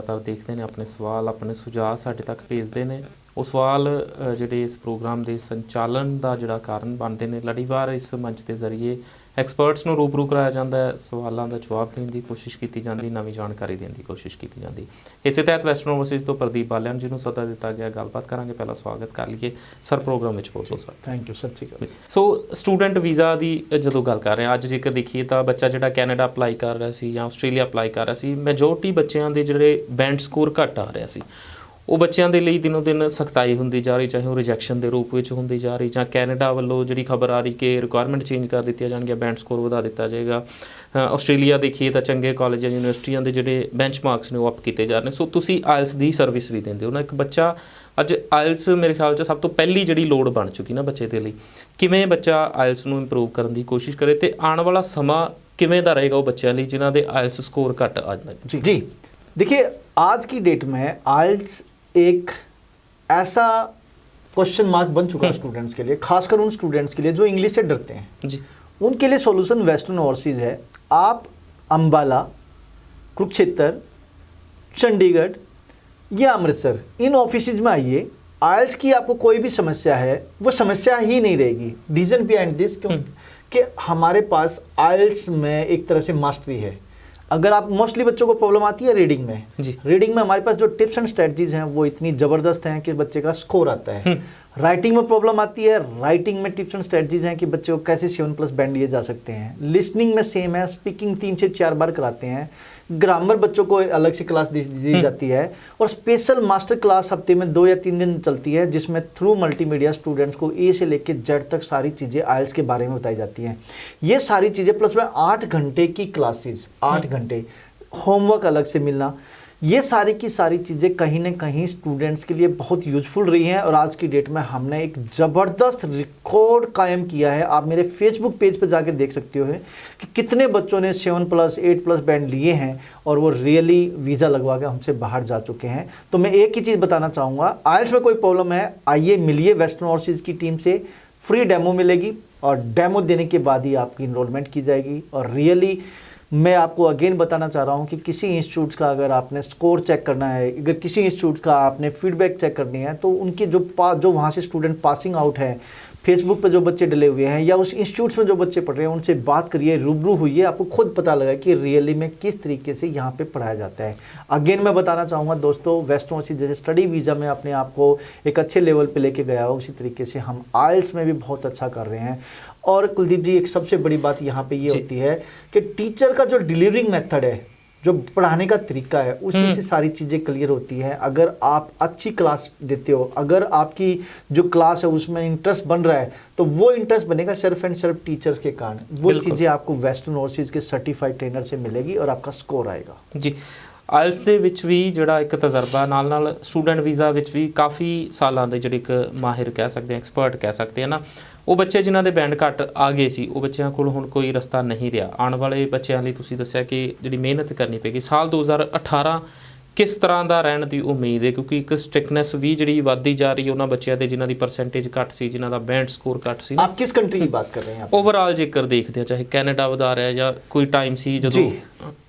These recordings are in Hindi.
लगातार देखते हैं अपने सवाल अपने सुझाव साढ़े तक भेजते हैं। वो सवाल ਜਿਹੜੇ इस प्रोग्राम के संचालन का ਜਿਹੜਾ ਕਾਰਨ ਬਣਦੇ ਨੇ। ਲੜੀਵਾਰ इस मंच के जरिए एक्सपर्ट्स ਨੂੰ रूबरू कराया जाता है, सवालों का जवाब देने की कोशिश की जाती, नवी जानकारी देने की कोशिश की जाती। इस तहत वैस्टर्न ओवरसीज़ तो प्रदीप बालिया जिन्होंने सदा दिता गया, गलबात करांगे। पहला स्वागत कर लीए सर प्रोग्राम में। बहुत बहुत सर थैंक यू। सत श्री अकाल। सो स्टूडेंट वीज़ा की जो गल कर रहे हैं, अज जेकर देखिए तो बच्चा जो कैनेडा अपलाई कर रहा है या आस्ट्रेलिया अपलाई कर रहा है, मैजोरिटी बच्चों के जोड़े बैंड स्कोर घट आ रहा है, वो बच्चों के लिए दिनों दिन सख्ताई होंदी जा रही, चाहे वो रिजैक्शन के रूप में होंदी जा रही, ਜਾਂ कैनेडा वालों जी खबर आ रही कि रिक्वायरमेंट चेंज कर दी जाएगी, बैंड स्कोर वधा दिता जाएगा। आस्ट्रेलिया देखिए तो चंगे कॉलेज यूनिवर्सिटियों के जोड़े बेंच मार्क्स ने वो अप किए जा रहे हैं। सो तुसी आयल्स की सर्विस भी देंगे हो ना। एक बच्चा अज आयल्स मेरे ख्याल से सब तो पहली जी लोड़ बन चुकी ना बच्चे के लिए, किमें बच्चा आयल्स को इंप्रूव करने की कोशिश करे तो आने वाला समा किमें दा रहेगा वो बच्चों लिए जिन्हों के आयल्स स्कोर घट आ जाए। जी देखिए, आज की डेट में आयल्स एक ऐसा क्वेश्चन मार्क बन चुका है स्टूडेंट्स के लिए, खासकर उन स्टूडेंट्स के लिए जो इंग्लिश से डरते हैं जी। उनके लिए सॉल्यूशन वेस्टर्न ओवरसीज़ है। आप अंबाला, कुरुक्षेत्र, चंडीगढ़ या अमृतसर इन ऑफिसेज में आइए। आयल्स की आपको कोई भी समस्या है वो समस्या ही नहीं रहेगी। रीज़न बिहाइंड दिस क्योंकि हमारे पास आयल्स में एक तरह से मास्टरी है। अगर आप मोस्टली बच्चों को प्रॉब्लम आती है रीडिंग में जी। रीडिंग में हमारे पास जो टिप्स एंड स्ट्रेटजीज हैं वो इतनी ज़बरदस्त हैं कि बच्चे का स्कोर आता है। राइटिंग में प्रॉब्लम आती है, राइटिंग में टिप्स एंड स्ट्रेटजीज हैं कि बच्चे को कैसे 7+ बैंड लिए जा सकते हैं। लिसनिंग में सेम है, स्पीकिंग 3 से 4 बार कराते हैं। ग्रामर बच्चों को अलग से क्लास दी जाती है और स्पेशल मास्टर क्लास हफ्ते में 2 या 3 दिन चलती है, जिसमें थ्रू मल्टीमीडिया स्टूडेंट्स को ए से लेकर जेड तक सारी चीज़ें आयल्स के बारे में बताई जाती हैं। ये सारी चीज़ें प्लस में 8 घंटे की क्लासेस, 8 घंटे होमवर्क अलग से मिलना, ये सारी की सारी चीज़ें कहीं ना कहीं स्टूडेंट्स के लिए बहुत यूजफुल रही हैं। और आज की डेट में हमने एक ज़बरदस्त रिकॉर्ड कायम किया है। आप मेरे फेसबुक पेज पर जाकर देख सकते हो कि कितने बच्चों ने 7+, 8+ बैंड लिए हैं और वो रियली वीज़ा लगवा के हमसे बाहर जा चुके हैं। तो मैं एक ही चीज़ बताना चाहूँगा, आयल्स में कोई प्रॉब्लम है आइए मिलिए वेस्टर्न ओवरसीज़ की टीम से, फ्री डेमो मिलेगी और डेमो देने के बाद ही आपकी इनरोलमेंट की जाएगी। और रियली मैं आपको अगेन बताना चाह रहा हूँ कि किसी इंस्टीट्यूट का अगर आपने स्कोर चेक करना है, अगर किसी इंस्टीट्यूट का आपने फीडबैक चेक करनी है, तो उनके जो वहाँ से स्टूडेंट पासिंग आउट है, फेसबुक पे जो बच्चे डले हुए हैं या उस इंस्टीट्यूट्स में जो बच्चे पढ़ रहे हैं, उनसे बात करिए, रूबरू हुई, आपको खुद पता लगा कि रियली में किस तरीके से यहाँ पे पढ़ाया जाता है। अगेन मैं बताना चाहूँगा दोस्तों, वेस्टर्न ओवरसीज़ जैसे स्टडी वीज़ा में अपने आप को एक अच्छे लेवल पे लेके गया हो, उसी तरीके से हम आयल्स में भी बहुत अच्छा कर रहे हैं। और कुलदीप जी, एक सबसे बड़ी बात यहाँ पे ये होती है कि टीचर का जो डिलीवरिंग मेथड है, जो पढ़ाने का तरीका है, उसी से सारी चीज़ें क्लियर होती हैं। अगर आप अच्छी क्लास देते हो, अगर आपकी जो क्लास है उसमें इंटरेस्ट बन रहा है, तो वो इंटरेस्ट बनेगा सिर्फ एंड सिर्फ टीचर्स के कारण। वो चीज़ें आपको वेस्टर्न ओवरसीज़ के सर्टिफाइड ट्रेनर से मिलेगी और आपका स्कोर आएगा जी। आयल्स ਦੇ ਵਿੱਚ ਵੀ ਜਿਹੜਾ ਇੱਕ ਤਜਰਬਾ ਨਾਲ ਸਟੂਡੈਂਟ ਵੀਜ਼ਾ ਵਿੱਚ ਵੀ ਕਾਫੀ ਸਾਲਾਂ ਦੇ ਜਿਹੜੇ ਇੱਕ ਮਾਹਿਰ ਕਹਿ ਸਕਦੇ ਆ, ਐਕਸਪਰਟ ਕਹਿ ਸਕਦੇ ਆ ਨਾ, ਉਹ ਬੱਚੇ ਜਿਨ੍ਹਾਂ ਦੇ ਬੈਂਡ ਘੱਟ ਆ ਗਏ ਸੀ, ਉਹ ਬੱਚਿਆਂ ਕੋਲ ਹੁਣ ਕੋਈ ਰਸਤਾ ਨਹੀਂ ਰਿਹਾ। ਆਉਣ ਵਾਲੇ ਬੱਚਿਆਂ ਲਈ ਤੁਸੀਂ ਦੱਸਿਆ ਕਿ ਜਿਹੜੀ ਮਿਹਨਤ ਕਰਨੀ ਪਏਗੀ। ਸਾਲ 2018 किस तरह का रहने की उम्मीद है, क्योंकि एक स्ट्रिक्टनेस भी जी बढ़ती जा रही है उन्होंने बच्चों के जिन्हों की परसेंटेज घट सी, जिन्हों का बैंड स्कोर घट सी। आप किस कंट्री की बात कर रहे हैं? ओवरऑल जेकर देखते हैं, चाहे कैनेडा बता रहा है या कोई टाइम सी जो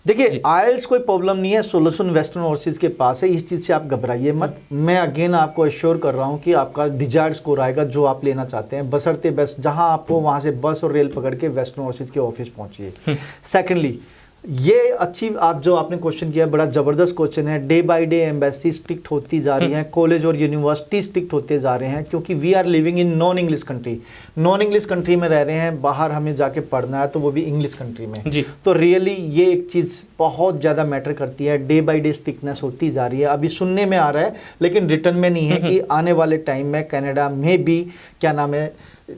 देखिए, आयल्स कोई प्रॉब्लम नहीं है, सोल्यूशन वेस्टर्न ओवरसीज़ के पास है। इस चीज़ से आप घबराइए मत। मैं अगेन आपको एश्योर कर रहा हूँ कि आपका डिजायर्ड स्कोर आएगा जो आप लेना चाहते हैं, बशर्ते बस जहाँ आपको वहाँ से बस और रेल पकड़ के वेस्टर्न ओवरसीज़ के ऑफिस पहुँचिए। सेकेंडली, ये अच्छी आप जो आपने क्वेश्चन किया, बड़ा ज़बरदस्त क्वेश्चन है। Day by day embassy strict होती जा रही है, कॉलेज और यूनिवर्सिटी स्ट्रिक्ट होते जा रहे हैं, क्योंकि we are living in non English country. Non English country में रह रहे हैं, बाहर हमें जाके पढ़ना है तो वो भी इंग्लिश कंट्री में जी। तो रियली ये एक चीज़ बहुत ज़्यादा मैटर करती है। डे बाय डे स्ट्रिक्टनेस होती जा रही है। अभी सुनने में आ रहा है लेकिन रिटर्न में नहीं है कि आने वाले टाइम में कनाडा में भी क्या नाम है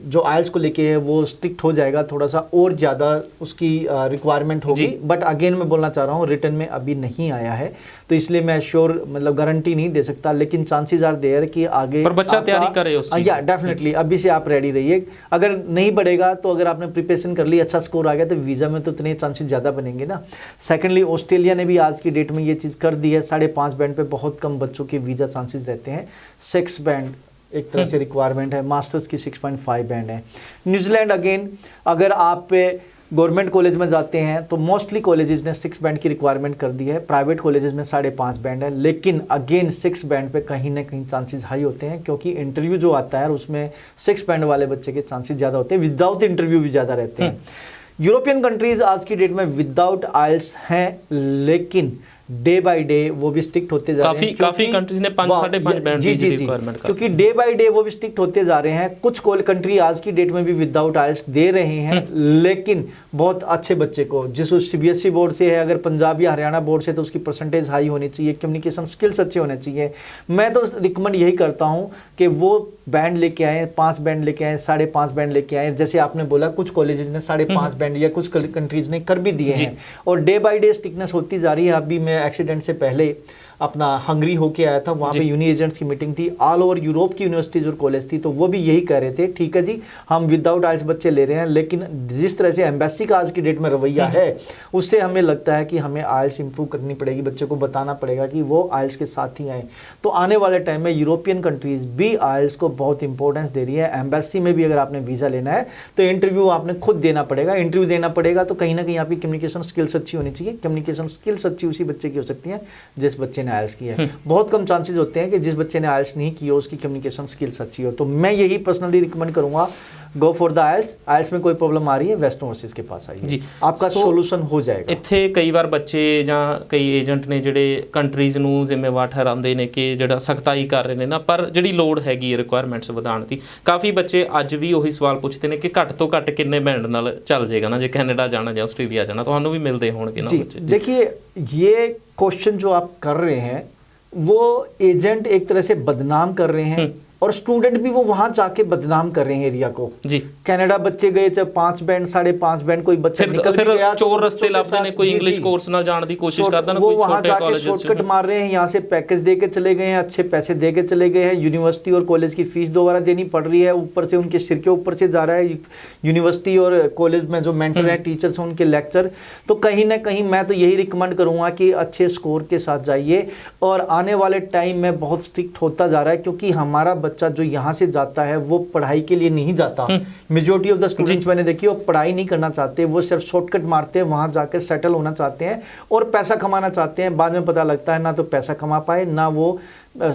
जो आयल्स को लेके है वो स्ट्रिक्ट हो जाएगा, थोड़ा सा और ज़्यादा उसकी रिक्वायरमेंट होगी। बट अगेन मैं बोलना चाह रहा हूँ, रिटर्न में अभी नहीं आया है, तो इसलिए मैं श्योर मतलब गारंटी नहीं दे सकता, लेकिन चांसेस आर देयर कि आगे पर बच्चा तैयारी करे उस चीज़। या डेफिनेटली अभी से आप रेडी रहिए। अगर नहीं बढ़ेगा तो अगर आपने प्रिपरेशन कर ली, अच्छा स्कोर आ गया, तो वीज़ा में तो इतने चांसेस ज़्यादा बनेंगे ना। सेकेंडली, ऑस्ट्रेलिया ने भी आज की डेट में ये चीज़ कर दी है। 5.5 बैंड पे बहुत कम बच्चों के वीज़ा चांसेस रहते हैं। 6 बैंड एक तरह से रिक्वायरमेंट है, मास्टर्स की 6.5 बैंड है। न्यूजीलैंड अगेन, अगर आप पे गवर्नमेंट कॉलेज में जाते हैं तो मोस्टली कॉलेजेस ने 6 बैंड की रिक्वायरमेंट कर दी है, प्राइवेट कॉलेजेस में 5.5 बैंड है, लेकिन अगेन 6 बैंड पे कहीं ना कहीं चांसेस हाई होते हैं, क्योंकि इंटरव्यू जो आता है उसमें 6 बैंड वाले बच्चे के चांसेस ज़्यादा होते हैं, विदाउट इंटरव्यू भी ज़्यादा रहते हैं। यूरोपियन कंट्रीज आज की डेट में विदाउट आइल्स हैं, लेकिन डे बाय डे वो भी स्ट्रिक्ट होते जा रहे हैं। काफी कंट्रीज ने 5.5 बैंड की रिक्वायरमेंट कर, क्योंकि डे बाय डे वो भी स्ट्रिक्ट होते जा रहे हैं। कुछ कंट्री आज की डेट में भी विदाउट आइल्स दे रहे हैं, लेकिन बहुत अच्छे बच्चे को, जिस सीबीएसई बोर्ड से है, अगर पंजाब या हरियाणा बोर्ड से, तो उसकी परसेंटेज हाई होनी चाहिए, कम्युनिकेशन स्किल्स अच्छे होने चाहिए। मैं तो रिकमेंड यही करता हूँ कि वो बैंड लेके आए, 5 बैंड लेके आए, 5.5 बैंड लेके आए। जैसे आपने बोला कुछ कॉलेजेस ने 5.5 बैंड या कुछ कंट्रीज ने कर भी दिए हैं, और डे बाय डे स्टिकनेस होती जा रही है। अभी मैं एक्सीडेंट से पहले अपना हंगरी होके आया था, वहाँ पे यूनि एजेंट्स की मीटिंग थी, ऑल ओवर यूरोप की यूनिवर्सिटीज और कॉलेज थी, तो वो भी यही कह रहे थे, ठीक है जी हम विदाउट आइल्स बच्चे ले रहे हैं, लेकिन जिस तरह से एम्बेसी का आज की डेट में रवैया है, उससे हमें लगता है कि हमें आइल्स इंप्रूव करनी पड़ेगी, बच्चे को बताना पड़ेगा कि वो आइल्स के साथ ही आए। तो आने वाले टाइम में यूरोपियन कंट्रीज भी आइल्स को बहुत इंपॉर्टेंस दे रही है। एम्बेसी में भी अगर आपने वीज़ा लेना है तो इंटरव्यू आपने खुद देना पड़ेगा, इंटरव्यू देना पड़ेगा, तो कहीं ना कहीं आपकी कम्युनिकेशन स्किल्स अच्छी होनी चाहिए। कम्युनिकेशन स्किल्स अच्छी उसी बच्चे की हो सकती है जिस बच्चे ने आइल्स की है। बहुत कम चांसेस होते हैं कि जिस बच्चे ने आइल्स नहीं की हो उसकी कम्युनिकेशन स्किल्स अच्छी हो। तो मैं यही पर्सनली रिकमेंड करूंगा, गो फॉर द आइल्स। आइल्स में कोई प्रॉब्लम आ रही है, वेस्टर्न ओवरसीज के पास आइए जी, आपका सोल्यूशन हो जाएगा। ਇੱਥੇ ਕਈ ਵਾਰ ਬੱਚੇ ਜਾਂ ਕਈ ਏਜੰਟ ਨੇ ਜਿਹੜੇ ਕੰਟਰੀਜ਼ ਨੂੰ ਜ਼ਿੰਮੇਵਾਰ ਠਹਿਰਾਉਂਦੇ ਨੇ ਕਿ ਜਿਹੜਾ ਸਖਤਾਈ ਕਰ ਰਹੇ ਨੇ ਨਾ, ਪਰ ਜਿਹੜੀ ਲੋੜ ਹੈਗੀ ਹੈ ਰਿਕੁਆਇਰਮੈਂਟਸ ਵਧਾਉਣ ਦੀ, ਕਾਫੀ ਬੱਚੇ ਅੱਜ ਵੀ ਉਹੀ ਸਵਾਲ ਪੁੱਛਦੇ ਨੇ ਕਿ ਘੱਟ ਤੋਂ ਘੱਟ ਕਿੰਨੇ ਬੈਂਡ ਨਾਲ ਚੱਲ ਜਾਏਗਾ ਨਾ ਜੇ ਕੈਨੇਡਾ ਜਾਣਾ ਜਾਂ ਆਸਟ੍ਰੇਲੀਆ ਜਾਣਾ। ਤੁਹਾਨੂੰ ਵੀ ਮਿਲਦੇ ਹੋਣਗੇ ਨਾ ਬੱਚੇ। देखिए ये क्वेश्चन जो आप कर रहे हैं वो एजेंट एक तरह से बदनाम कर रहे हैं, और स्टूडेंट भी वो वहां जाके बदनाम कर रहे हैं एरिया को जी। कनाडा बच्चे गए, चाहे 5 बैंड 5.5 बैंड, कोई बच्चा निकल गया चोर रास्ते लाते ने, कोई इंग्लिश कोर्स ना जाने की कोशिश करता ना, कोई छोटे कॉलेजेस शॉर्टकट मार रहे हैं, यहाँ से पैकेज दे के चले गए हैं, अच्छे पैसे दे के चले गए हैं, यूनिवर्सिटी और कॉलेज की फीस दोबारा देनी पड़ रही है, ऊपर से उनके सिर के ऊपर से जा रहा है यूनिवर्सिटी और कॉलेज में जो मेंटर हैं, टीचर्स हैं, उनके लेक्चर। तो कहीं ना कहीं मैं तो यही रिकमेंड करूँगा कि अच्छे स्कोर के साथ जाइए, और आने वाले टाइम में बहुत स्ट्रिक्ट होता जा रहा है, क्योंकि हमारा बच्चा जो यहाँ से जाता है वो पढ़ाई के लिए नहीं जाता। मेजॉरिटी ऑफ द स्टूडेंट्स मैंने देखी वो पढ़ाई नहीं करना चाहते, वो सिर्फ शॉर्टकट मारते हैं, वहाँ जाकर सेटल होना चाहते हैं और पैसा कमाना चाहते हैं। बाद में पता लगता है ना तो पैसा कमा पाए, ना वो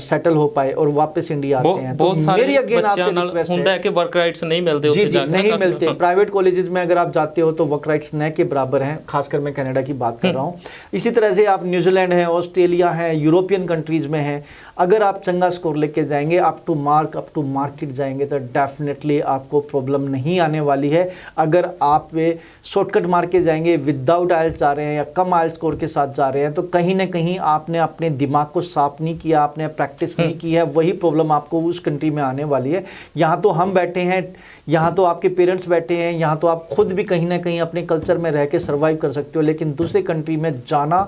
सेटल हो पाए और वापस इंडिया आते हैं। बहुत सारे बच्चों ਨਾਲ ਹੁੰਦਾ है कि वर्क राइट्स नहीं मिलते ਉੱਥੇ ਜਾ ਕੇ, नहीं मिलते। प्राइवेट कॉलेजेस में अगर आप जाते हो तो वर्क राइट्स न के बराबर हैं, खासकर मैं कनाडा की बात कर रहा हूँ। इसी तरह से आप न्यूजीलैंड है, ऑस्ट्रेलिया है, यूरोपियन कंट्रीज में है, अगर आप चंगा स्कोर लेके जाएंगे, अप टू मार्केट जाएंगे, तो डेफिनेटली आपको प्रॉब्लम नहीं आने वाली है। अगर आप शॉर्टकट मार के जाएंगे, विदाउट आइल्स जा रहे हैं या कम आइल्स स्कोर के साथ जा रहे हैं, तो कहीं ना कहीं आपने अपने दिमाग को साफ नहीं किया, आपने प्रैक्टिस नहीं की है, वही प्रॉब्लम आपको उस कंट्री में आने वाली है। यहाँ तो हम बैठे हैं, यहाँ तो आपके पेरेंट्स बैठे हैं, यहाँ तो आप खुद भी कहीं ना कहीं अपने कल्चर में रह के सर्वाइव कर सकते हो, लेकिन दूसरे कंट्री में जाना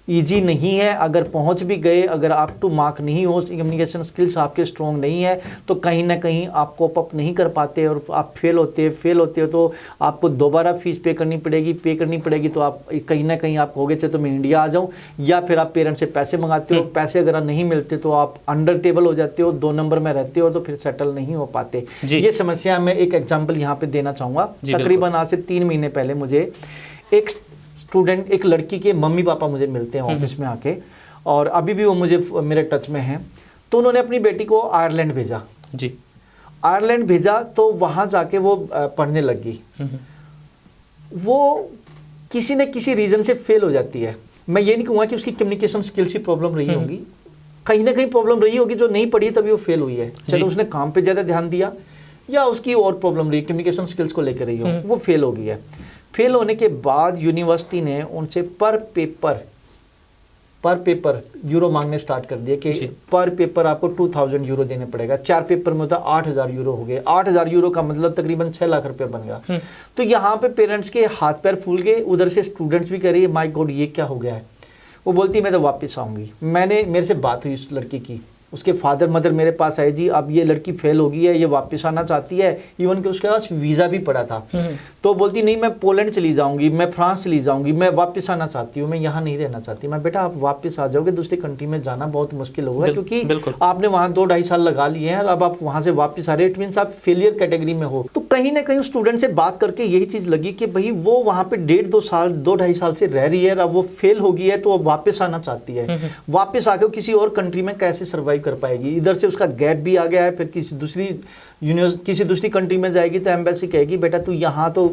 ईजी नहीं है। अगर पहुंच भी गए, अगर आप टू मार्क नहीं हो, कम्युनिकेशन स्किल्स आपके स्ट्रॉन्ग नहीं है, तो कहीं ना कहीं आप कोप अप नहीं कर पाते और आप फेल होते हो तो आपको दोबारा फीस पे करनी पड़ेगी। तो आप कहीं ना कहीं आप कहोगे चाहे तो मैं इंडिया आ जाऊं, या फिर आप पेरेंट्स से पैसे मंगाते हो, पैसे अगर नहीं मिलते तो आप अंडर टेबल हो जाते हो, 2 नंबर में रहते हो, तो फिर सेटल नहीं हो पाते। ये समस्या मैं एक एग्जाम्पल यहाँ पे देना चाहूँगा। तकरीबन आज से 3 महीने पहले मुझे एक स्टूडेंट, एक लड़की के मम्मी पापा मुझे मिलते हैं ऑफिस में आके, और अभी भी वो मुझे मेरे टच में हैं। तो उन्होंने अपनी बेटी को आयरलैंड भेजा जी। आयरलैंड भेजा तो वहाँ जाके वो पढ़ने लगी। वो किसी न किसी रीज़न से फेल हो जाती है। मैं ये नहीं कहूँगा कि उसकी कम्युनिकेशन स्किल्स की प्रॉब्लम रही होगी, कहीं ना कहीं प्रॉब्लम रही होगी, जो नहीं पढ़ी तभी वो फेल हुई है। चलो उसने काम पे ज़्यादा ध्यान दिया, या उसकी और प्रॉब्लम रही, कम्युनिकेशन स्किल्स को लेकर रही हो, वो फेल हो गई है। फेल होने के बाद यूनिवर्सिटी ने उनसे पर पेपर यूरो मांगने स्टार्ट कर दिए कि पर पेपर आपको 2000 यूरो देने पड़ेगा। 4 पेपर में होता 8000 यूरो हो गए। 8000 यूरो का मतलब तकरीबन 6 लाख रुपए बन गया। तो यहाँ पे पेरेंट्स के हाथ पैर फूल गए, उधर से स्टूडेंट्स भी कह रही है माय गॉड ये क्या हो गया है। वो बोलती मैं तो वापस आऊँगी। मेरे से बात हुई उस लड़की की, उसके फादर मदर मेरे पास आए, जी अब ये लड़की फेल हो गई है, ये वापस आना चाहती है, इवन कि उसके पास वीज़ा भी पड़ा था। तो बोलती नहीं मैं पोलैंड चली जाऊंगी, मैं फ्रांस चली जाऊंगी, मैं वापस आना चाहती हूँ, मैं यहाँ नहीं रहना चाहती। मैं बेटा आप वापस आ जाओगे, दूसरी कंट्री में जाना बहुत मुश्किल होगा, क्योंकि आपने वहाँ 2-2.5 साल लगा लिए हैं और अब आप वहाँ से वापस आ रहे, इट मीन्स आप फेलियर कैटेगरी में हो। तो कहीं ना कहीं स्टूडेंट से बात करके यही चीज़ लगी कि भाई वो वहाँ पे 1.5-2 साल से रह रही है, अब वो फेल हो गई है तो वो वापस आना चाहती है। वापस आके वो किसी और कंट्री में कैसे सर्वाइव कर पाएगी? इधर से उसका गैप भी आ गया है, फिर किसी दूसरी कंट्री में जाएगी तो एम्बेसी कहेगी बेटा तू यहाँ तो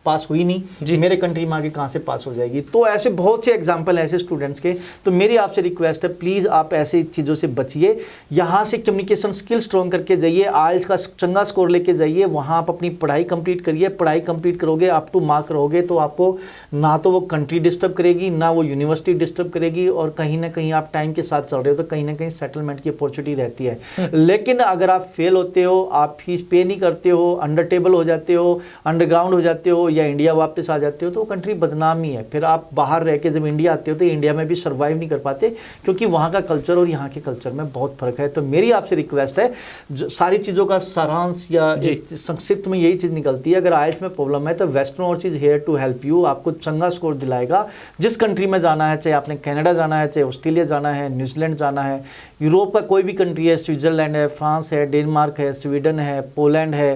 पास हुई नहीं, मेरे कंट्री में आगे कहाँ से पास हो जाएगी? तो ऐसे बहुत से एग्जाम्पल हैं ऐसे स्टूडेंट्स के। तो मेरी आपसे रिक्वेस्ट है, प्लीज़ आप ऐसे चीज़ों से बचिए, यहाँ से कम्युनिकेशन स्किल स्ट्रॉन्ग करके जाइए, आइल्स का चंगा स्कोर लेके जाइए, वहाँ आप अपनी पढ़ाई कंप्लीट करिए। पढ़ाई कंप्लीट करोगे, अप टू मार्क रहोगे, तो आपको ना तो वो कंट्री डिस्टर्ब करेगी, ना वो यूनिवर्सिटी डिस्टर्ब करेगी, और कहीं ना कहीं आप टाइम के साथ चल रहे हो तो कहीं ना कहीं सेटलमेंट की अपॉर्चुनिटी रहती है। लेकिन अगर आप फेल होते हो, आप फीस पे नहीं करते हो, अंडर टेबल हो जाते हो, अंडरग्राउंड हो जाते हो, या इंडिया वापस आ जाते हो, तो वो कंट्री बदनाम ही है। फिर आप बाहर रह के जब इंडिया आते हो तो इंडिया में भी सर्वाइव नहीं कर पाते, क्योंकि वहाँ का कल्चर और यहाँ के कल्चर में बहुत फर्क है। तो मेरी आपसे रिक्वेस्ट है, सारी चीज़ों का सारांश या संक्षिप्त में यही चीज़ निकलती है, अगर आइल्स में प्रॉब्लम है तो Western Overseas here to help you, आपको चंगा स्कोर दिलाएगा। जिस कंट्री में जाना है, चाहे आपने कनाडा जाना है, चाहे ऑस्ट्रेलिया जाना है, न्यूजीलैंड जाना है, यूरोप का कोई भी कंट्री है, स्विट्जरलैंड है, फ्रांस है, डेनमार्क है, स्वीडन है, पोलैंड है,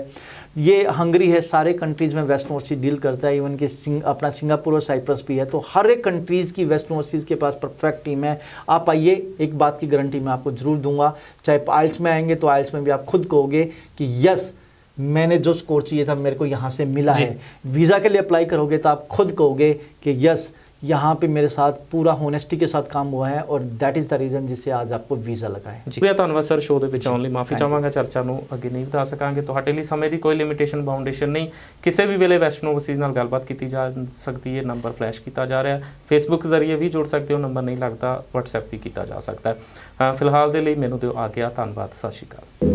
ये हंगरी है, सारे कंट्रीज़ में वेस्टर्न ओवरसीज डील करता है। इवन कि अपना सिंगापुर और साइप्रस भी है। तो हर एक कंट्रीज़ की वेस्टर्न ओवरसीज के पास परफेक्ट टीम है। आप आइए, एक बात की गारंटी मैं आपको ज़रूर दूंगा, चाहे आइल्स में आएंगे तो आइल्स में भी आप खुद कहोगे कि यस मैंने जो स्कोर चाहिए था मेरे को यहाँ से मिला है। वीज़ा के लिए अप्लाई करोगे तो आप खुद कहोगे कि यस यहाँ पे मेरे साथ पूरा होनेस्टी के साथ काम हुआ है, और दैट इज़ द रीज़न जिससे आज आपको वीज़ा लगा है। ਜੀ ਧੰਨਵਾਦ ਸਰ, ਸ਼ੋਅ ਦੇ ਵਿੱਚ ਆਉਣ ਲਈ ਮਾਫੀ ਚਾਹਾਂਗਾ, ਚਰਚਾ ਨੂੰ ਅੱਗੇ ਨਹੀਂ ਵਧਾ ਸਕਾਂਗੇ। ਤੁਹਾਡੇ ਲਈ ਸਮੇਂ ਦੀ ਕੋਈ ਲਿਮਿਟੇਸ਼ਨ ਬਾਉਂਡੇਸ਼ਨ ਨਹੀਂ, ਕਿਸੇ ਵੀ ਵੇਲੇ ਵੈਸਟਰਨ ਓਵਰਸੀਜ਼ ਨਾਲ ਗੱਲਬਾਤ ਕੀਤੀ ਜਾ ਸਕਦੀ ਹੈ। ਨੰਬਰ ਫਲੈਸ਼ ਕੀਤਾ ਜਾ ਰਿਹਾ, ਫੇਸਬੁੱਕ ਜ਼ਰੀਏ ਵੀ ਜੁੜ ਸਕਦੇ ਹੋ, ਨੰਬਰ ਨਹੀਂ ਲੱਗਦਾ WhatsApp ਵੀ ਕੀਤਾ ਜਾ ਸਕਦਾ ਹੈ। ਫਿਲਹਾਲ ਦੇ ਲਈ ਮੈਨੂੰ ਦਿਓ ਆ ਗਿਆ, ਧੰਨਵਾਦ, ਸਤਿ ਸ਼੍ਰੀ ਅਕਾਲ।